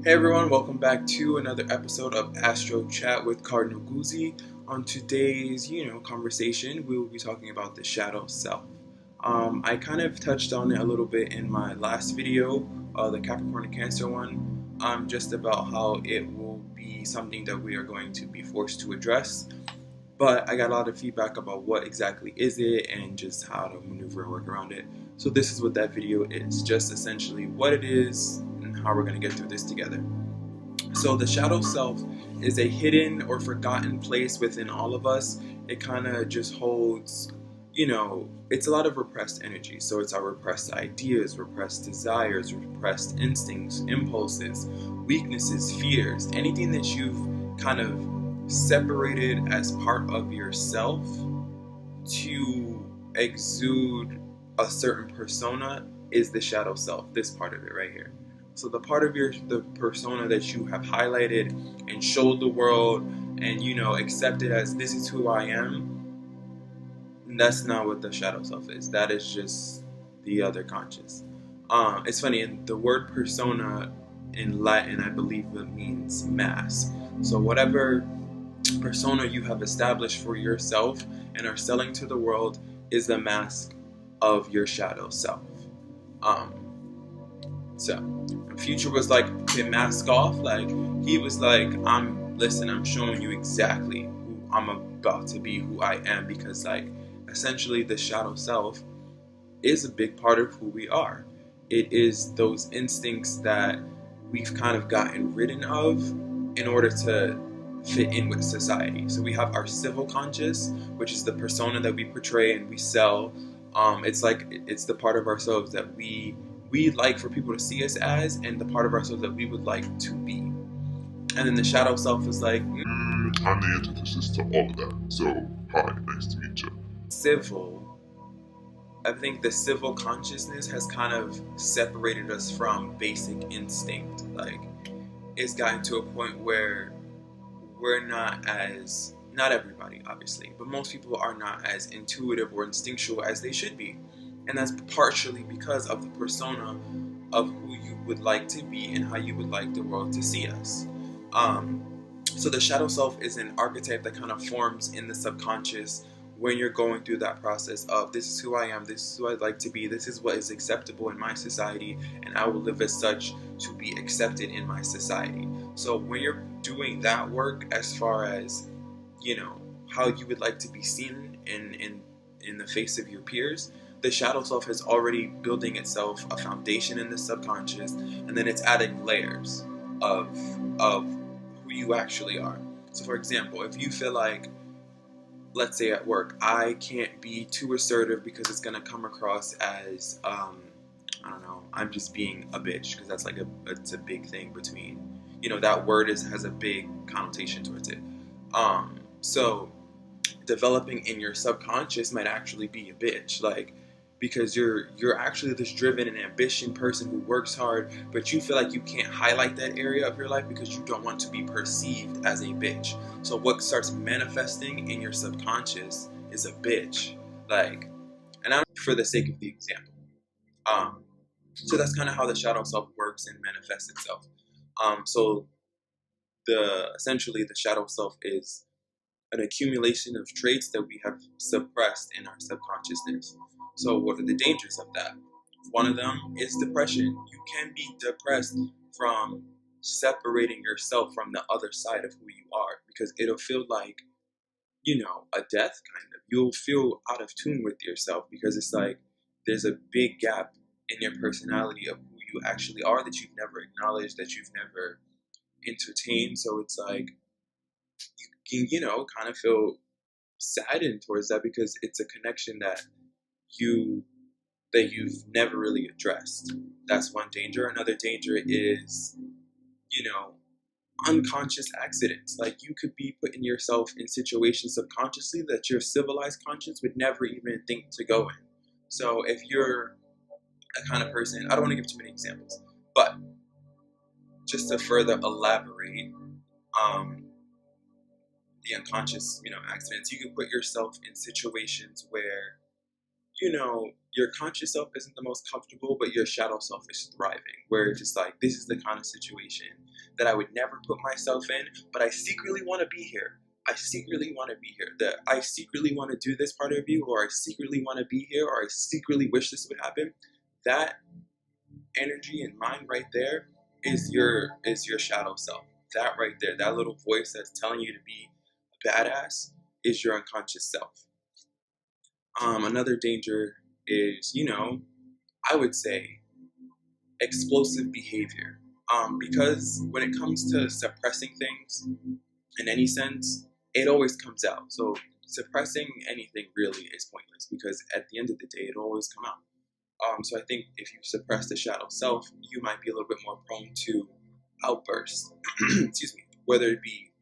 Hey everyone, welcome back to another episode of Astro Chat with Cardinal Guzzi. On today's, conversation, we will be talking about the shadow self. I kind of touched on it a little bit in my last video, the Capricorn and Cancer one, just about how it will be something that we are going to be forced to address. But I got a lot of feedback about what exactly is it and just how to maneuver and work around it. So this is what that video is, just essentially what it is and how we're going to get through this together. So the shadow self is a hidden or forgotten place within all of us. It kind of just holds, it's a lot of repressed energy. So it's our repressed ideas, repressed desires, repressed instincts, impulses, weaknesses, fears, anything that you've kind of separated as part of yourself to exude a certain persona is the shadow self, this part of it right here. So the part of the persona that you have highlighted and showed the world and accepted as this is who I am, that's not what the shadow self is. That is just the other conscious. It's funny, in the word persona in Latin, I believe it means mask. So whatever persona you have established for yourself and are selling to the world is the mask of your shadow self. So Future was like, to mask off, like he was like, I'm showing you exactly who I'm about to be, who I am, because like essentially the shadow self is a big part of who we are. It is those instincts that we've kind of gotten rid of in order to fit in with society. So we have our civil conscious, which is the persona that we portray and we sell. It's the part of ourselves that we like for people to see us as, and the part of ourselves that we would like to be. And then the shadow self is like, I'm the antithesis to all of that. So, hi, nice to meet you. Civil. I think the civil consciousness has kind of separated us from basic instinct. Like, it's gotten to a point where we're not everybody, obviously, but most people are not as intuitive or instinctual as they should be. And that's partially because of the persona of who you would like to be and how you would like the world to see us. So the shadow self is an archetype that kind of forms in the subconscious when you're going through that process of, this is who I am, this is who I'd like to be, this is what is acceptable in my society, and I will live as such to be accepted in my society. So when you're doing that work as far as, how you would like to be seen in the face of your peers, the shadow self is already building itself a foundation in the subconscious, and then it's adding layers of who you actually are. So for example, if you feel like, let's say at work, I can't be too assertive because it's gonna come across as I don't know, I'm just being a bitch, because that's like it's a big thing between, that word has a big connotation towards it. So developing in your subconscious might actually be a bitch, like, because you're actually this driven and ambitious person who works hard, but you feel like you can't highlight that area of your life because you don't want to be perceived as a bitch. So what starts manifesting in your subconscious is a bitch, like, and I'm for the sake of the example. So that's kind of how the shadow self works and manifests itself. So essentially the shadow self is an accumulation of traits that we have suppressed in our subconsciousness. So what are the dangers of that? One of them is depression. You can be depressed from separating yourself from the other side of who you are, because it'll feel like, a death kind of. You'll feel out of tune with yourself because it's like there's a big gap in your personality of who you actually are that you've never acknowledged, that you've never entertained. So it's like you can, kind of feel saddened towards that because it's a connection that you've never really addressed. That's one danger. Another danger is, unconscious accidents. Like, you could be putting yourself in situations subconsciously that your civilized conscience would never even think to go in. So if you're a kind of person, I don't want to give too many examples, but just to further elaborate, the unconscious, accidents, you could put yourself in situations where your conscious self isn't the most comfortable, but your shadow self is thriving. Where it's just like, this is the kind of situation that I would never put myself in, but I secretly want to be here. I secretly want to be here. That I secretly want to do this part of you, or I secretly want to be here, or I secretly wish this would happen. That energy and mind right there is your shadow self. That right there, that little voice that's telling you to be a badass is your unconscious self. Another danger is, I would say explosive behavior. Because when it comes to suppressing things in any sense, it always comes out. So suppressing anything really is pointless because at the end of the day, it'll always come out. So I think if you suppress the shadow self, you might be a little bit more prone to outbursts. Excuse me. Whether it be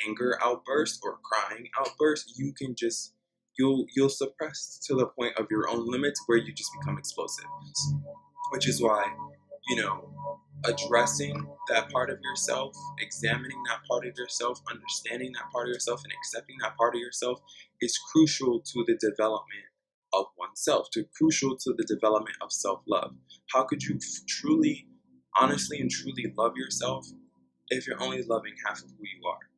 anger outbursts or crying outbursts, you'll suppress to the point of your own limits where you just become explosive. Which is why, you know, addressing that part of yourself, examining that part of yourself, understanding that part of yourself, and accepting that part of yourself is crucial to the development of oneself, crucial to the development of self-love. How could you truly, honestly, and truly love yourself if you're only loving half of who you are?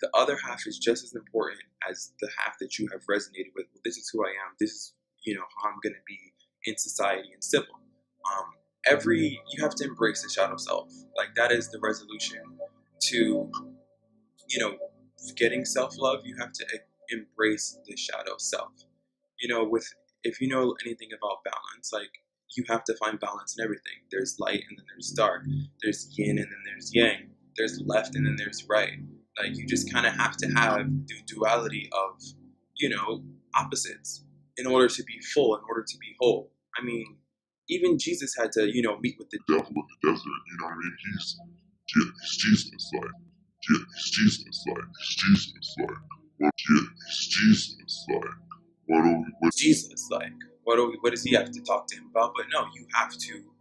The other half is just as important as the half that you have resonated with. Well, this is who I am. This is, how I'm going to be in society and civil. You have to embrace the shadow self. Like that is the resolution to, getting self-love. You have to embrace the shadow self. If you know anything about balance, like you have to find balance in everything. There's light and then there's dark. There's yin and then there's yang. There's left and then there's right. Like you just kind of have to have the duality of, opposites in order to be full, in order to be whole. I mean, even Jesus had to, meet with the devil in the desert, you know what I mean? He's Jesus, like, he's Jesus, like, he's Jesus, like, he's Jesus, like, what does he have to talk to him about? But no, you have to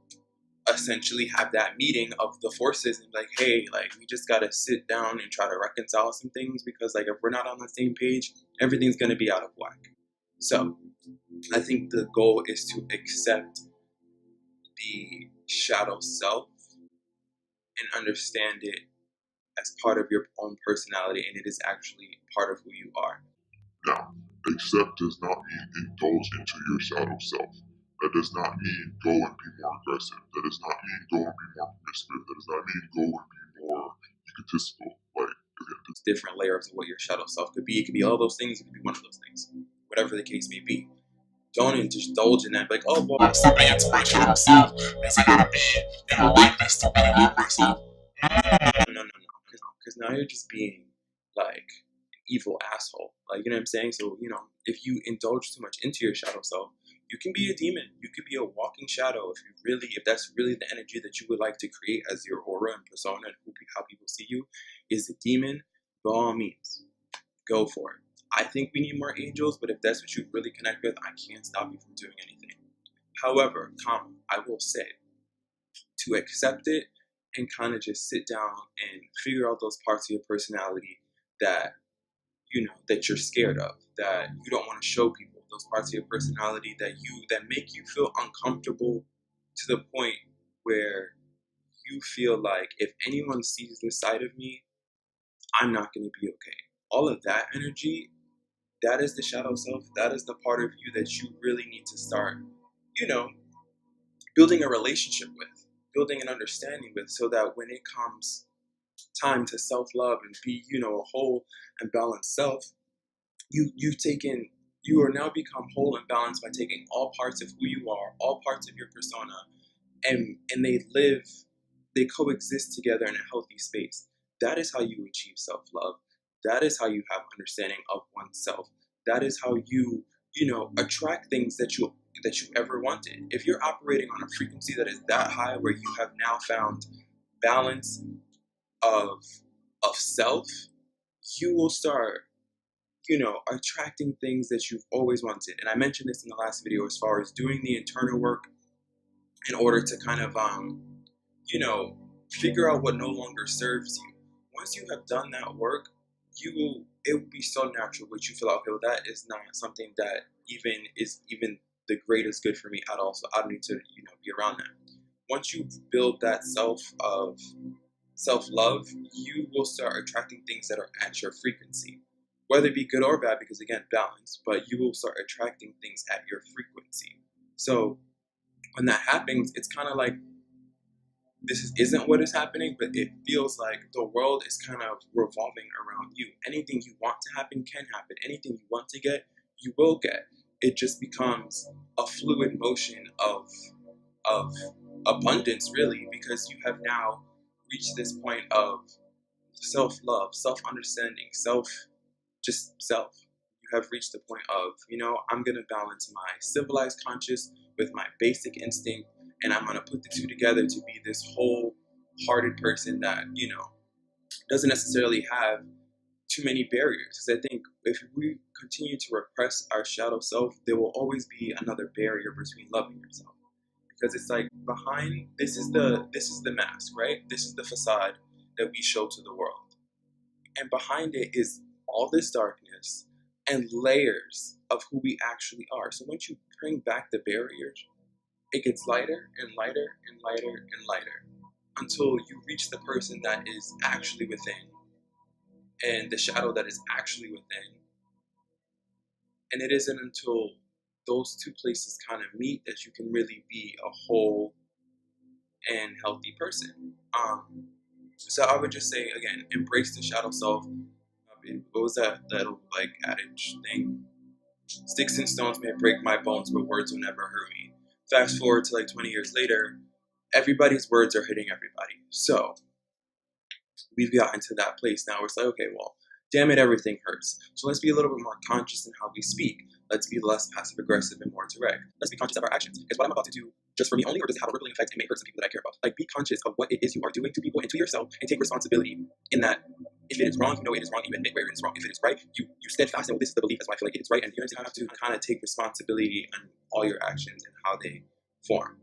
essentially have that meeting of the forces and like, hey, like we just gotta sit down and try to reconcile some things because like if we're not on the same page, everything's gonna be out of whack. So I think the goal is to accept the shadow self and understand it as part of your own personality, and it is actually part of who you are. Now, accept does not mean indulge into your shadow self. That does not mean go and be more aggressive. That does not mean go and be more promiscuous. That does not mean go and be more egotistical. Like, there's different layers of what your shadow self could be. It could be all those things. It could be one of those things. Whatever the case may be. Don't indulge in that. Like, oh, well, I'm stepping into my shadow self means I gotta be in alignment to really love myself. No. Because now you're just being like an evil asshole. Like, you know what I'm saying? So, if you indulge too much into your shadow self, you can be a demon. You could be a walking shadow if that's really the energy that you would like to create as your aura and persona and how people see you is a demon. By all means, go for it. I think we need more angels, but if that's what you really connect with, I can't stop you from doing anything. However, I will say, to accept it and kind of just sit down and figure out those parts of your personality that that you're scared of, that you don't want to show people, those parts of your personality that make you feel uncomfortable to the point where you feel like if anyone sees this side of me, I'm not going to be okay. All of that energy, that is the shadow self. That is the part of you that you really need to start, building a relationship with, building an understanding with, so that when it comes time to self-love and be, a whole and balanced self, you are now become whole and balanced by taking all parts of who you are, all parts of your persona, and they coexist together in a healthy space. That is how you achieve self-love. That is how you have understanding of oneself. That is how you, attract things that you ever wanted. If you're operating on a frequency that is that high where you have now found balance of self, you will start, attracting things that you've always wanted. And I mentioned this in the last video as far as doing the internal work in order to kind of, figure out what no longer serves you. Once you have done that work, it will be so natural, but you feel like, okay, well, that is not something that is even the greatest good for me at all. So I don't need to, be around that. Once you build that self-love, you will start attracting things that are at your frequency, whether it be good or bad, because again, balance, but you will start attracting things at your frequency. So when that happens, it's kind of like isn't what is happening, but it feels like the world is kind of revolving around you. Anything you want to happen can happen. Anything you want to get, you will get. It just becomes a fluid motion of abundance, really, because you have now reached this point of self-love, self-understanding, self. You have reached the point of, I'm going to balance my civilized conscious with my basic instinct, and I'm going to put the two together to be this whole-hearted person that, doesn't necessarily have too many barriers. Because I think if we continue to repress our shadow self, there will always be another barrier between loving yourself. Because it's like behind, this is the mask, right? This is the facade that we show to the world. And behind it is all this darkness and layers of who we actually are. So once you bring back the barriers, it gets lighter and lighter and lighter and lighter until you reach the person that is actually within and the shadow that is actually within. And it isn't until those two places kind of meet that you can really be a whole and healthy person. So I would just say, again, embrace the shadow self. What was that like adage thing? Sticks and stones may break my bones, but words will never hurt me. Fast forward to like 20 years later, everybody's words are hitting everybody. So we've gotten to that place now where it's like, okay, well, damn it, everything hurts. So let's be a little bit more conscious in how we speak. Let's be less passive aggressive and more direct. Let's be conscious of our actions. Is what I'm about to do just for me only, or does it have a rippling effect and may hurt some people that I care about? Like, be conscious of what it is you are doing to people and to yourself, and take responsibility in that. If it is wrong, you know it is wrong, you admit where it is wrong. If it is right, you steadfast in, well, this is the belief, that's why I feel like it is right, and you have to kind of take responsibility on all your actions and how they form.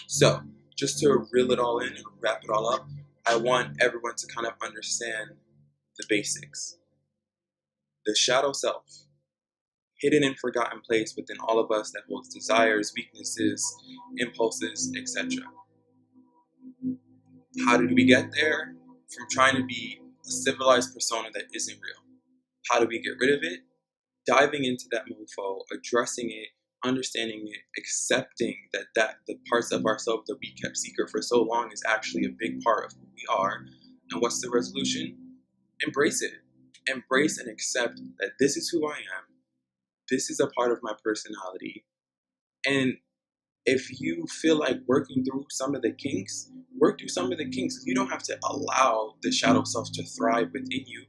So, just to reel it all in and wrap it all up, I want everyone to kind of understand the basics. The shadow self, hidden and forgotten place within all of us that holds desires, weaknesses, impulses, etc. How did we get there? From trying to be a civilized persona that isn't real. How do we get rid of it? Diving into that mofo, addressing it, understanding it, accepting that the parts of ourselves that we kept secret for so long is actually a big part of who we are. And what's the resolution? Embrace it. Embrace and accept that this is who I am. This is a part of my personality. And if you feel like working through some of the kinks, work through some of the kinks. You don't have to allow the shadow self to thrive within you.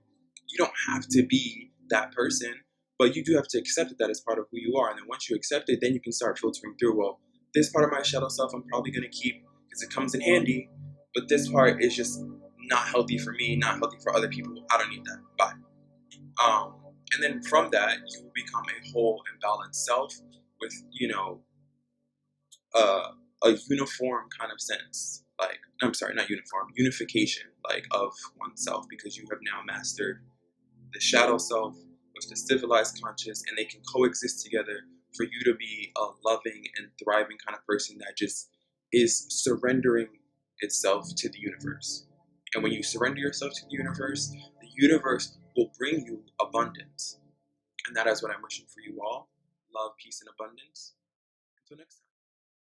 You don't have to be that person, but you do have to accept that is part of who you are. And then once you accept it, then you can start filtering through, well, this part of my shadow self I'm probably going to keep because it comes in handy, but this part is just not healthy for me, not healthy for other people. I don't need that. Bye. And then from that, you will become a whole and balanced self with, a uniform kind of sense. Like, I'm sorry, not uniform, unification, like, of oneself, because you have now mastered the shadow self with the civilized conscious, and they can coexist together for you to be a loving and thriving kind of person that just is surrendering itself to the universe. And when you surrender yourself to the universe will bring you abundance. And that is what I'm wishing for you all. Love, peace, and abundance. Until next time.